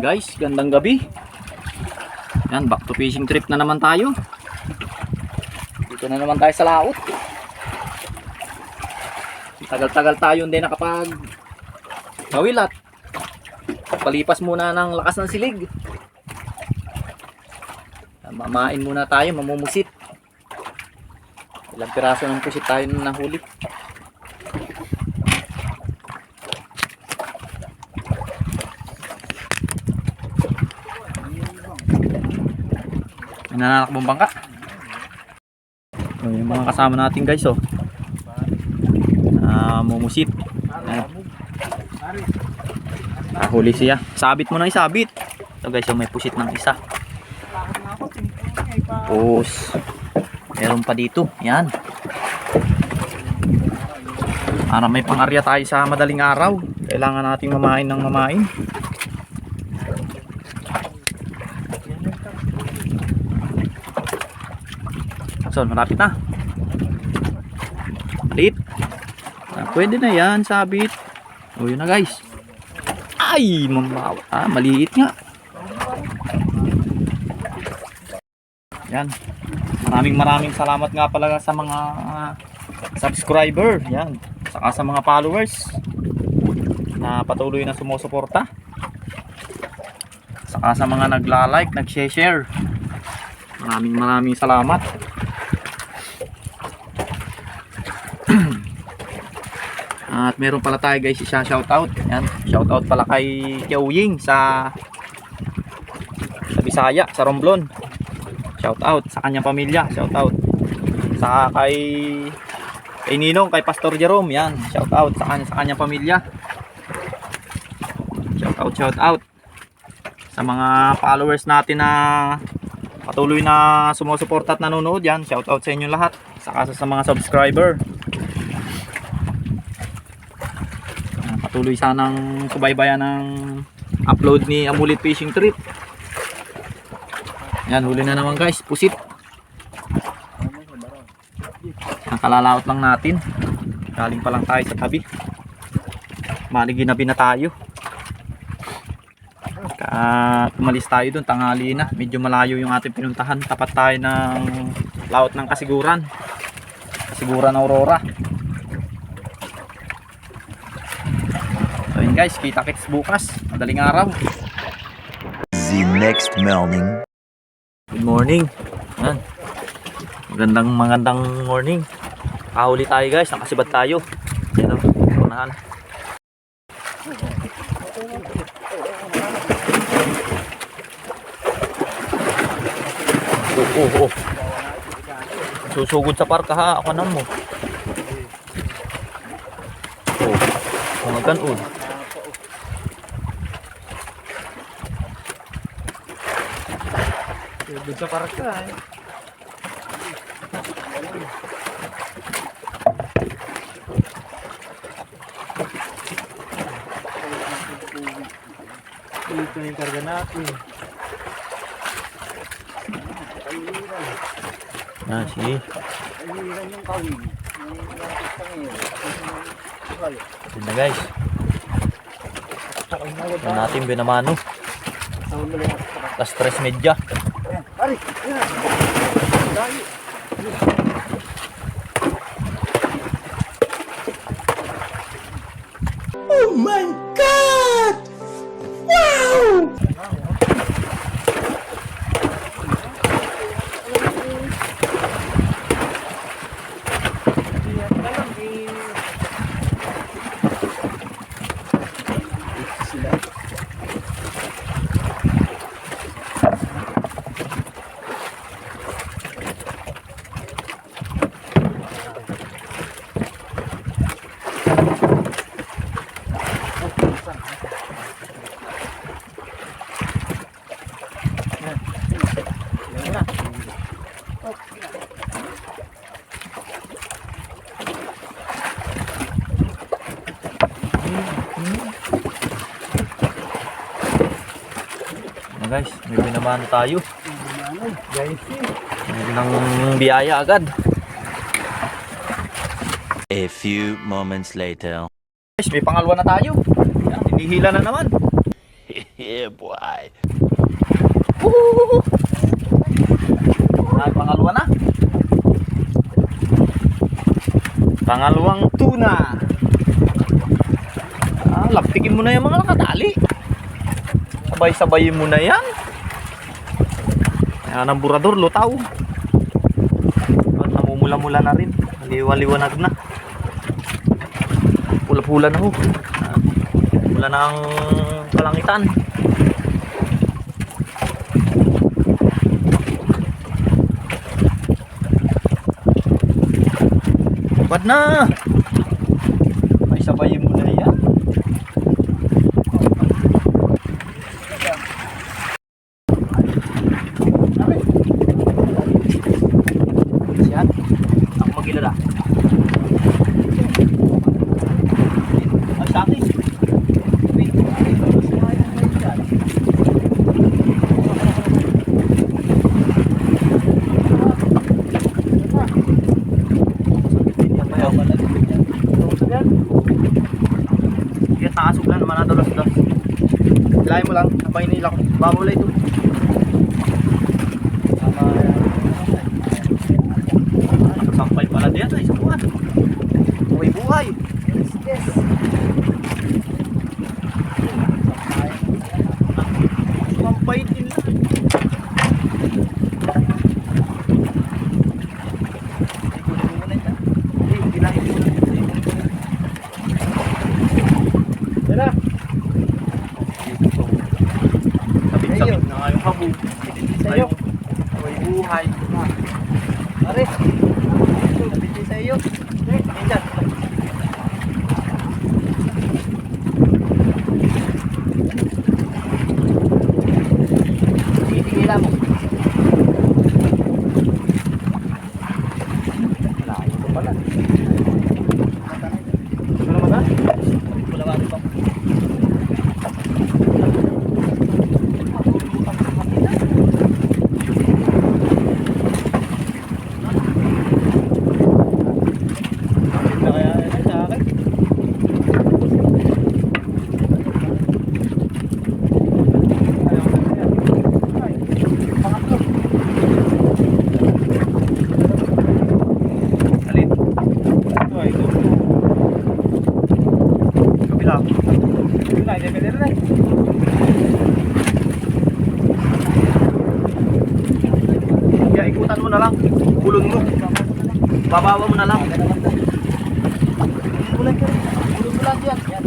guys, gandang gabi. Yan, back to fishing trip na naman tayo. Dito na naman tayo sa laot. Tagal-tagal tayo hindi nakapag mawilat. Palipas muna ng lakas ng silig. Mamain muna tayo, mamumusit. Ilang piraso ng pusit tayo na nahuli. Nananakbong bangka. So, yung mga kasama natin guys, oh. Mumusit. Huli siya. Sabit mo na isabit. So guys, may pusit ng isa. Tapos meron pa dito. Yan. Para may pangarya tayo sa madaling araw. Kailangan nating mamain ng mamain. So, malapit na. Maliit. Pwede na yan, sabit. O, yun na guys. Ay, mamawa. Maliit nga. Yan. Maraming salamat nga pala sa mga subscriber. Yan. Saka sa mga followers na patuloy na sumusuporta. Saka sa mga nagla-like, nag-share. Maraming salamat. At meron pala tayo guys isa shoutout. Yan, shoutout pala kay Kiawing sa Bisaya, sa Romblon. Shoutout sa kanyang pamilya, shoutout. Sa kay Ninong, kay Pastor Jerome, yan, shoutout sa kanyang pamilya. Shoutout sa mga followers natin na patuloy na sumusuporta at nanonood, yan, shoutout sa inyo lahat. Saka sa mga subscriber. Patuloy sanang subaybayan ng upload ni Amulet Fishing Trip. Yan, huli na naman guys, pusit. Nakalalaot lang natin. Galing pa lang tayo sa tabi. Ginabi na tayo. Umalis tayo dun, tanghali na. Medyo malayo yung ating pinuntahan. Tapat tayo ng laot ng Kasiguran. Kasiguran Aurora. So yun guys, kita-kits bukas. Madaling araw. The next morning. Good morning. Yan. Magandang morning. Kahuli tayo guys, nakasibad tayo. Yan o, unahan. Oh. Susugod sa parka ha, ako na mo. Maganood. Susugod sa parka eh. Ito yung karga natin. Sige. Ito na guys. Ito natin binamano. Las 3:30. Oh my God! Wow! Guys, may binamano tayo. Ng biyaya agad. A few moments later. Guys, may pangalawa na tayo. Yan, hinihila na naman. Yeah, boy. Ay, pangalawa na. Pangalawang tuna. Laptikin mo na yung mga nakatali. Sabay-sabayin mo na yan. Ayan ang burador, lutaw. At namumula-mula na rin. Liwa-liwanag na. Pula-pula na ho. Pula na ang kalangitan. Bad na. May sabayin mo na yan. Yan. Ako magilala. Ay, sa akin. Yan, nakasog lang naman na dolos-dos. Hilahin mo lang, habang inilak ko. Babawala ito. Sampay pala dito, isang buwan. Buhay-buhay. Yes. Sampay din lang. Sabit-sabit na nga yung habog. Sa'yo. Buhay-buhay. Pare. Sabit sa'yo. Minsan. Titingila mo. Malayo ko pala. Ano naman ha? Wala ba ito pa? Kaya ikutan mo na lang, bulon mo, babawa mo na lang. Bulon ka rin, bulon mo lang yan.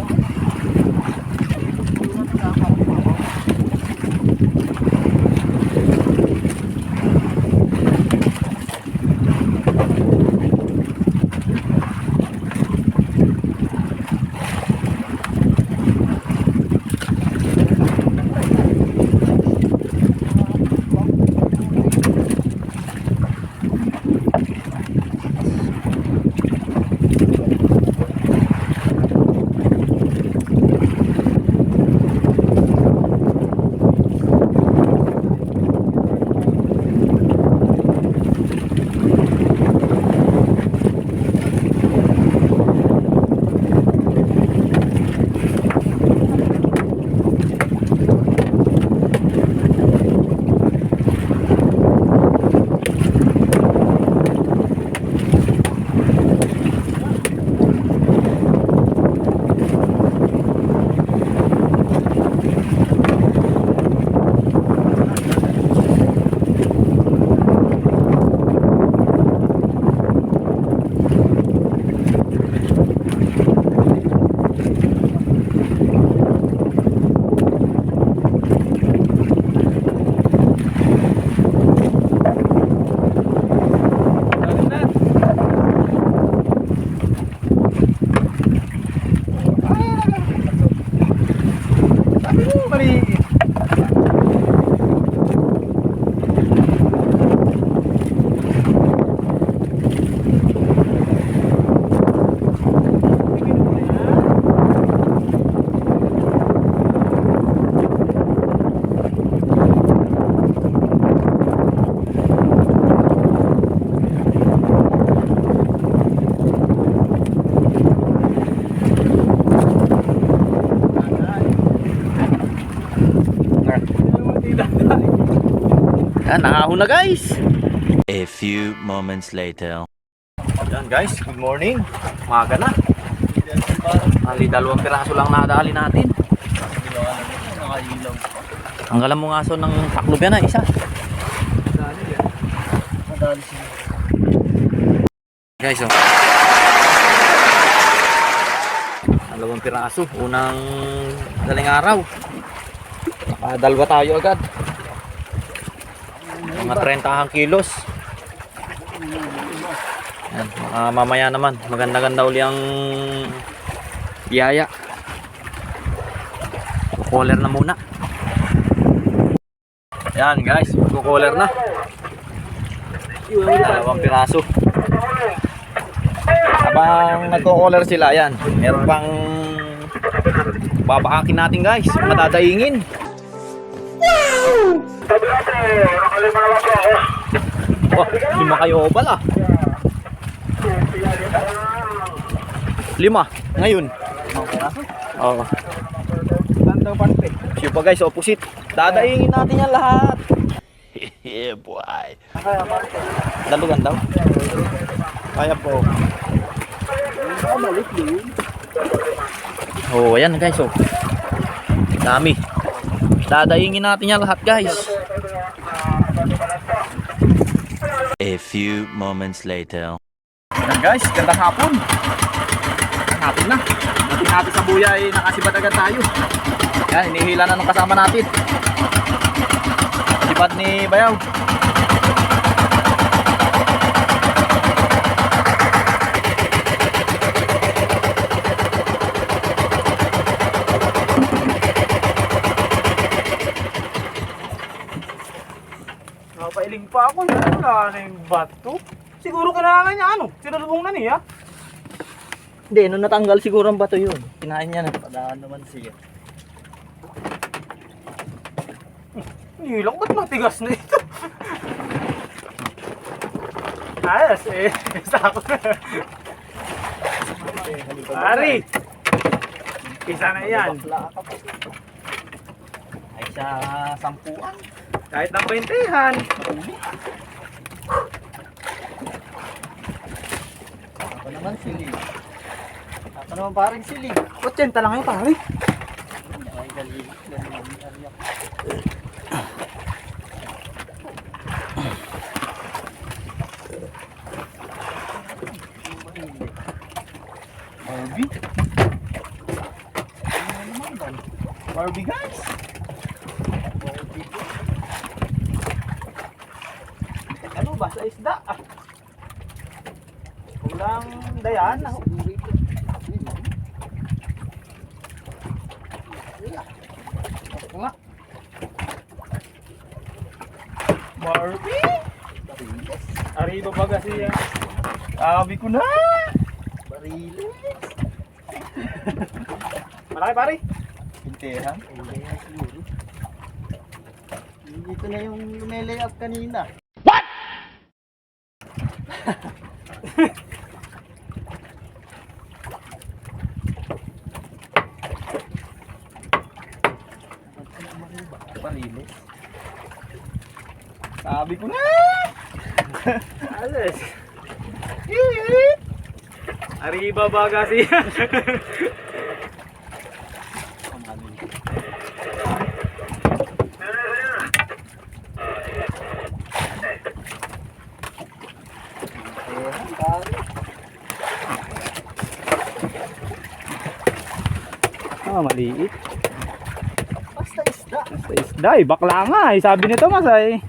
Yan, nakahon na guys. A few moments later. Yan guys, good morning. Umaga na. Ali, 2 piraso lang nadali natin. Ang galam mo nga so ng taklob yan, isa. Guys, oh. 2 piraso. Unang daling araw. Dalawa tayo agad. Mga 30 kilos. Yan, mamaya naman. Maganda-ganda uli ang biyaya. Kukoler na muna. Yan guys, kukoler na. 2 piraso. Habang nagko-caller sila, yan. Meron pang babaakin natin guys, matadaingin. Oh, 5 kayo pala. 5 ngayon. Oo. Siya pa guys, opposite. Dadaingin natin yan lahat. Yeah, boy. Dalugan daw. Kaya po. Oh, ayan guys, oh. Dami. Dadaingin natin yan lahat guys. A few moments later. Yan guys, gandang hapon. Hapon na. Natin natin sa buya ay nakasibat agad tayo. Yan, hinihila na nung kasama natin. Sibat ni Bayaw. Napailing pa ako. Wala na yung bato. Siguro kailangan niya ano? Sinalubong na niya. Hindi, nung natanggal siguro ang bato yun. Kinain niya na. Padaan naman siya. Hindi lang, ba't matigas na ito? Ayos eh. Sakot na. Pari! Isa na yan. Ay sa 10-an. Kahit ng 20-han. Ako naman sili. Ako naman parang sili. 80 lang ngayon pari. Ay, dali. Barbie? Barbie guys? Ano ba sa isda? Kulang dayan. Nga. Barbie? Arriba ba kasi yan? Sabi ko na! Barilis. Malaki pari? Pintehan. Dito na yung lumelay-up kanina. Palilis. Sabi ko na! Alas. Arriba ba kasi yan? Maliit. Basta isda. Basta isda eh, bakla nga eh. Sabi nito mas ay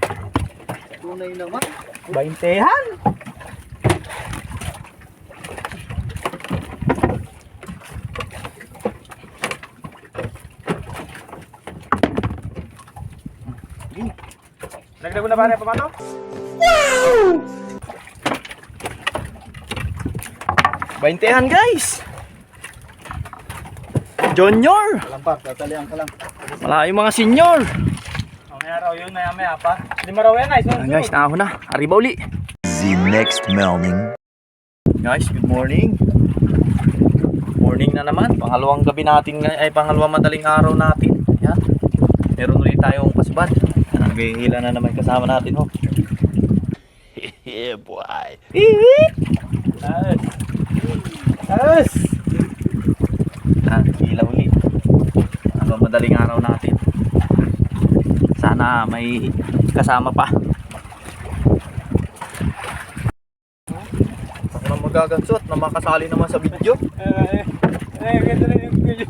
Tunay naman. 20-han. Nagdago na pare pa to? Wow! 20-han guys! Junior! Lampas, tatalian ka lang. Wala yung mga senior! Mamaya raw yun, maya pa. Hindi mo raw yan guys. Ayan guys, nakahon na. Arriba uli. The next morning. Guys, good morning. Morning na naman. Pangalawang gabi natin, ay pangalawang madaling araw natin. Yan. Meron ulit tayong kasubad. Naghihila na naman kasama natin ho. Yeah, boy. Yes! Yes! Hila ulit. Ano madaling araw natin. Sana may kasama pa. Ako na magagansot na makasali naman sa video. Ganda na yung video.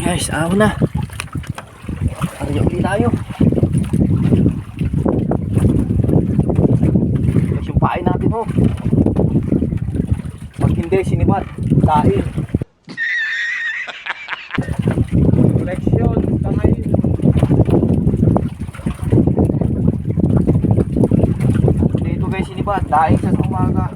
Guys, ahon na. Ariyo ulit tayo. Guys, yung pain natin ho. Pag hindi, sinibat. Kain. Collection, kamay. Dito guys, sinibat. Daing sa umaga.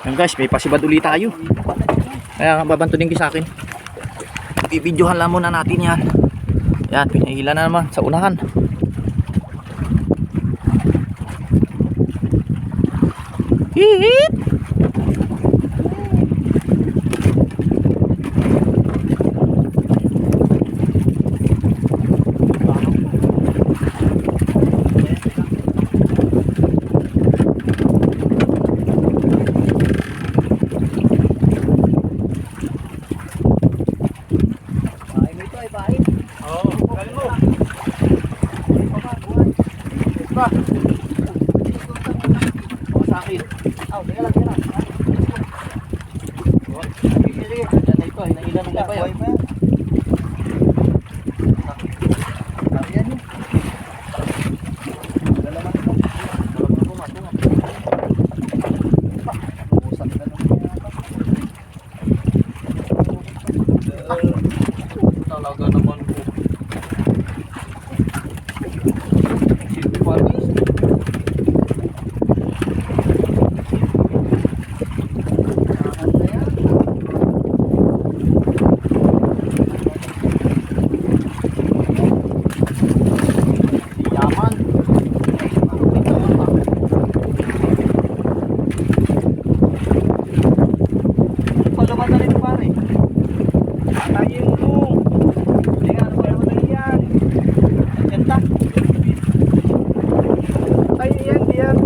Yan guys, may pasibad ulit tayo. Kaya nga babantunin ko sa akin. I-videohan lang muna natin yan. Yan, pinahila na naman sa unahan. Hihit! Sa akin. Oh, teka lang, teka lang. naman. Palaman na rin pare. Tayo mo. Hindi nga, ano pala matay yan? Ganda. Tayo yan, diyan.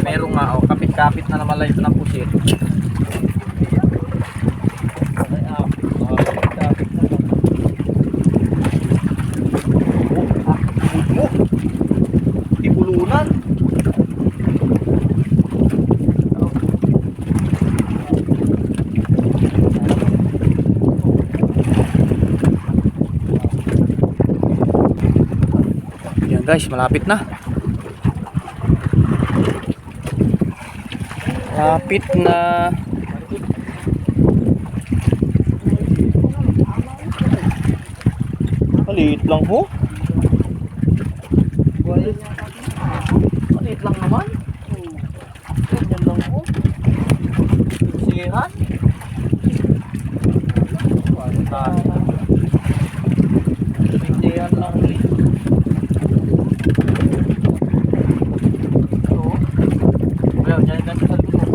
Meron nga, oh, kapit-kapit na naman live ng pusit. Ay, kapit-kapit na naman. Mo. Tibulunan. Yan guys, malapit na. Kapit na. Maliit lang ho. Maliit lang naman. Ganyan lang ho. Sihan. Sihan lang. Well, jangan ganti sa likod.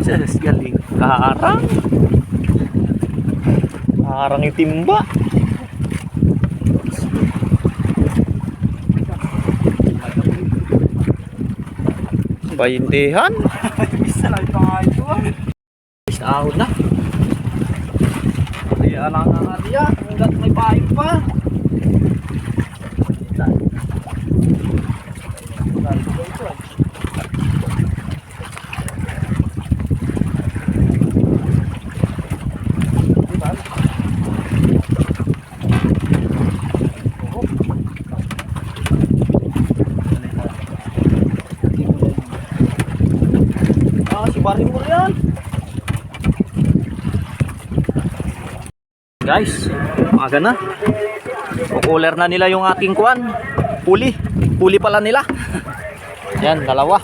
Yes, galing. Karang. Karang itimba. Paintihan. Bisa lang ito nga ito ah. Ahon na. Hindi alang nga niya. Hanggat may paing pa. Si Barry mo yan. Guys, aga na. Kukuler na nila yung aking kuwan. Puli pala nila. Yan, dalawa.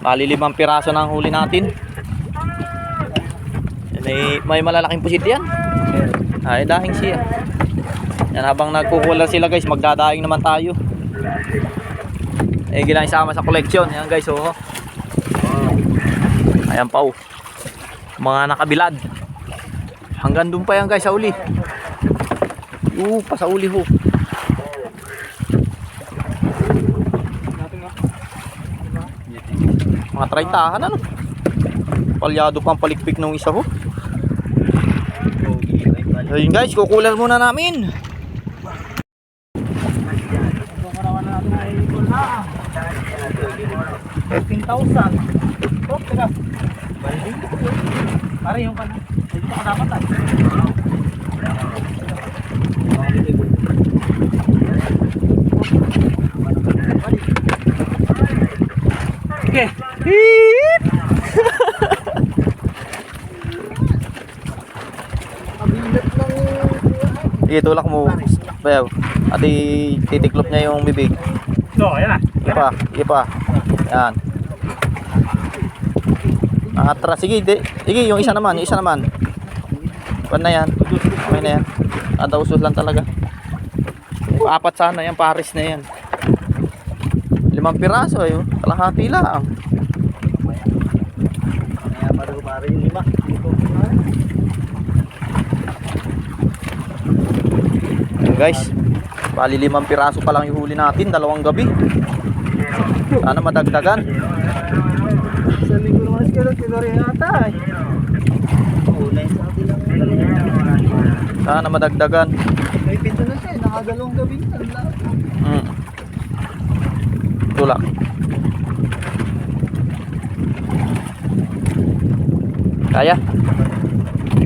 Bali 5 piraso na ang huli natin. Yan, may malalaking pusit yan. Ay, dahing siya. Yan, habang nagkukuler sila guys, magdadaing naman tayo. Eh, gilang isama sa collection. Yan guys, oh. Ayan pa oh. Mga nakabilad. Hanggang doon pa yan guys sa uli. Pa sa uli ho. Mga 30-han ano. Palyado pang palikpik nung isa ho. Ayun guys, kukulan muna namin. Oh, teka. Pare yung kana. Dito ka dapat ah. Sige. Hit. Sige, tulak mo. Bayaw. At titiklop niya yung bibig. No, ayan na. Ipa. Yan. Atras, sige, sige, yung isa naman. Pan na yan. Okay na yan. Usos lang talaga. 4 sana yan, pares na yan. 5 piraso ayun. Kalahati lang. Kaya pare yung 5. Ayun guys. Bali 5 piraso pa lang yung huli natin, 2 gabi. Sana madagdagan. Sa linggo naman siguro rin yata eh. Sa atin lang. Sana madagdagan. May pinto na siya, nakadalawang gabi na. Tulak. Kaya?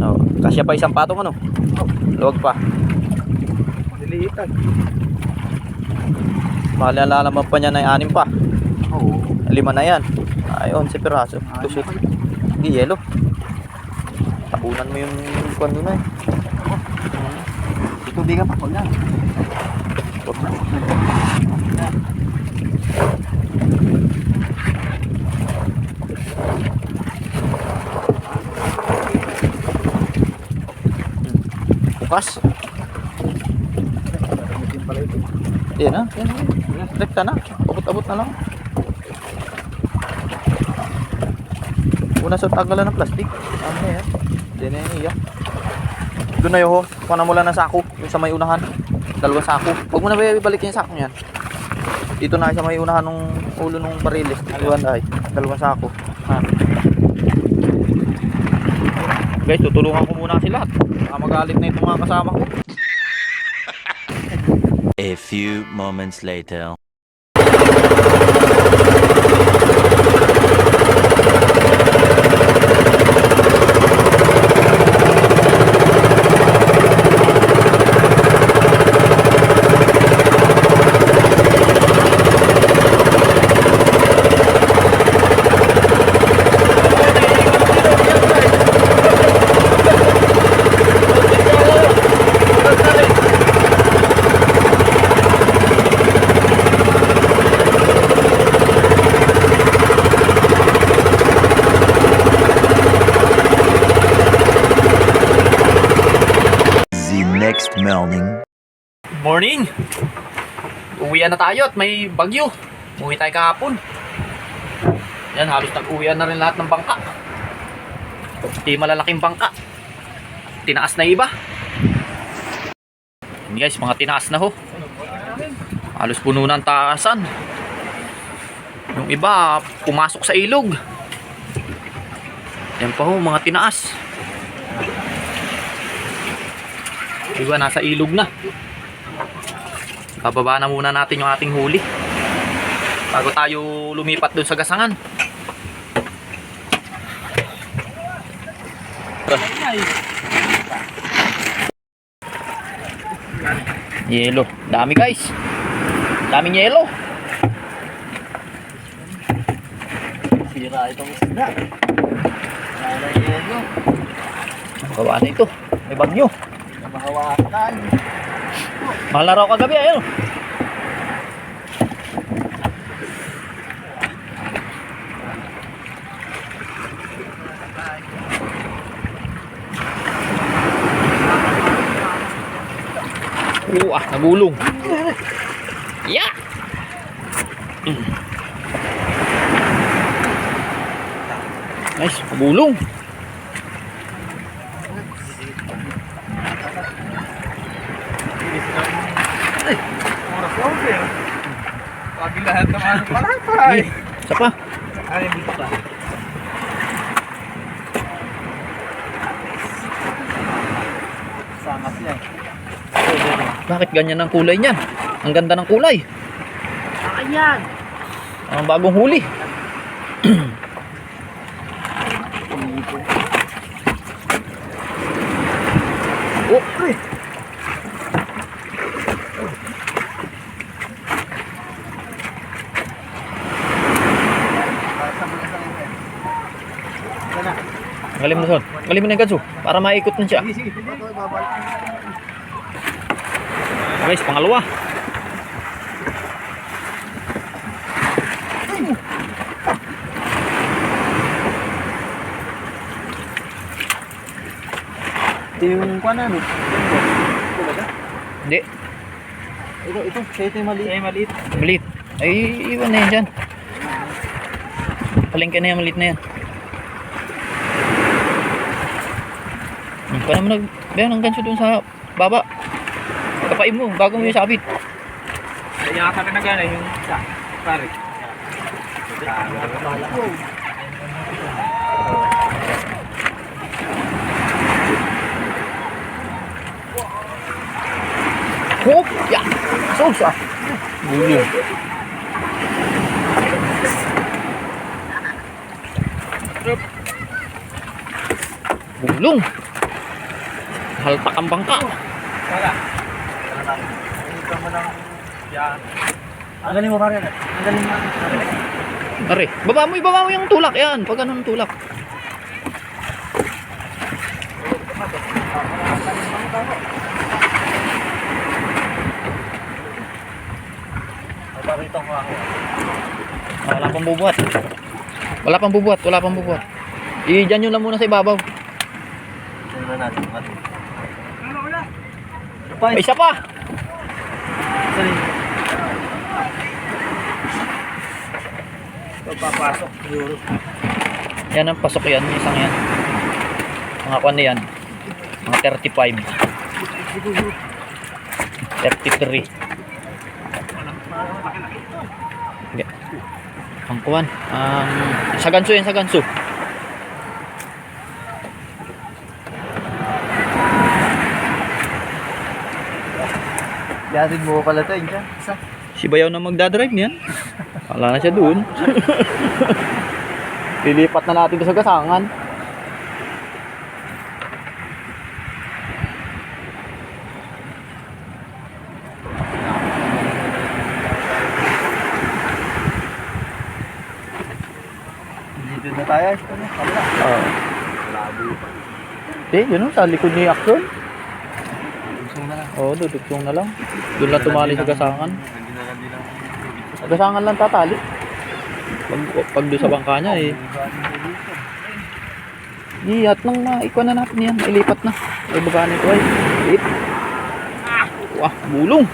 Oh, kasya pa isang patong ano? Luwag pa. Diliitan. Mahal na lalaman pa niya na 6 pa. Oo. 5 na yan. Ayun, si piraso. Tusot. Hindi, yelo. Tabunan mo yung kwan doon eh. Itubigan pa ko na. Bukas. Yan na. Rekta na. Abot-abot na lang. Una sa tagalan ng plastic. Ano yan? Hindi na yan iya. Doon na yun ho. Kuha na mula ng sako. Yung sa may unahan. 2 sako. Huwag mo na ba ibalik yung sako niyan. Dito na sa may unahan ng ulo ng bariles. Iwan ay. 2 sako. Ha. Guys, tutulungan ko muna sila. Magalit na itong mga kasama ko. A few moments later. Next morning. Good morning! Uwian na tayo at may bagyo. Uwi tayo kahapon. Yan, halos nag-uwian na rin lahat ng bangka. Di malalaking bangka. Tinaas na iba. Yan guys, mga tinaas na ho. Halos puno ng taasan. Yung iba, pumasok sa ilog. Yan pa ho, mga tinaas. Iba, nasa ilog na. Bababa na muna natin yung ating huli bago tayo lumipat dun sa gasangan. Yelo. Dami guys. Daming yelo. Sira itong isda. Wala yung yelo. Gawa na ito. May bagyo. Mahawakan. Mahal na raw kagabi. Ayun. Nagulong. Yeah. Nice, nagulong. Pagi lahat naman palay. Isa pa. Ay, dito pa. Sangat yan. Bakit ganyan ang kulay niyan? Ang ganda ng kulay. Ayan. Ang bagong huli. Oh, galing mo son. Galing mo na yung ganso para maikot na siya. Guys, pangalawa. Ito yung kuwan ano? Hindi. Ito, siya ito yung maliit. Siya yung maliit. Maliit. Ay, iwan na yan dyan. Palengke na yan, maliit na yan. Kaya naman nagbayan ang ganso dun sa baba. Kapain mo, bago mo yung sabit. Kaya nga na gana yung isa. Pare. Hop! Ya! Sosa! Gulong. Gulong! Haltak ang bangka. Wala. Ito mo ng yan. Ang galing mo pare. Ang galing mo. Are, baba mo yung tulak yan. Pag ganun tulak. Paparito ko ako. Wala pang bubuhat. Wala pang bubuhat. Wala pang bubuhat. I-dyan nyo lang muna sa ibabaw. Tingnan natin. Wala. May isa pa. Sali. Ito papasok. Euro. Yan ang pasok yan. Isang yan. Mga kwan na yan. Mga 35. 33. Okay. Ang kuwan. Sa ganso yan, sa ganso. Yasin mo pala ito. Isa. Si Bayaw na magdadrive niyan. Wala na siya doon. Lilipat na natin sa gasangan. Dito na tayo. Kabila. Oo. Yun o, sa likod ni Action. Gusto na lang. Oo, dudugsong na lang. Doon lang tumali sa gasangan. Sa gasangan lang tatali. Pag doon sa bangka niya eh. Ihat nang maikuha na natin yan. Ilipat na. Ay baba nito ay. Liit. Wah, bulong.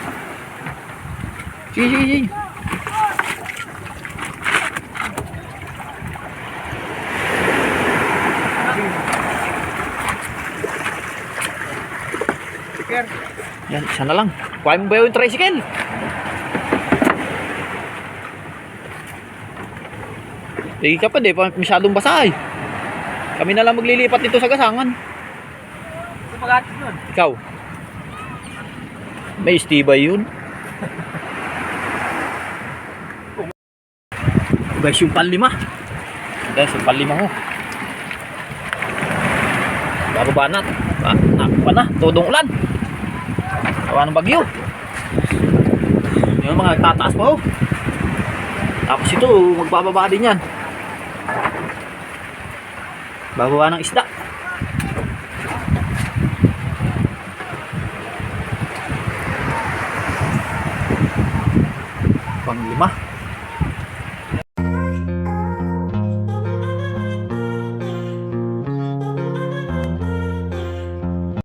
Sige. Yan, isa na lang. Kuhain mo ba yung tricycle? Hindi ka pa, di pa masyadong basa eh. Kami na lang maglilipat dito sa gasangan. Sa pag-atis nun. Ikaw. May istibay yun. Guys, yung panlima. Guys, yung panlima ho. Bababa na. Nakapa na. Todong ulan. Tawa ng bagyo. Yung mga tataas pa ho. Tapos ito, magbababa din yan. Bababa ng isda. Panglima.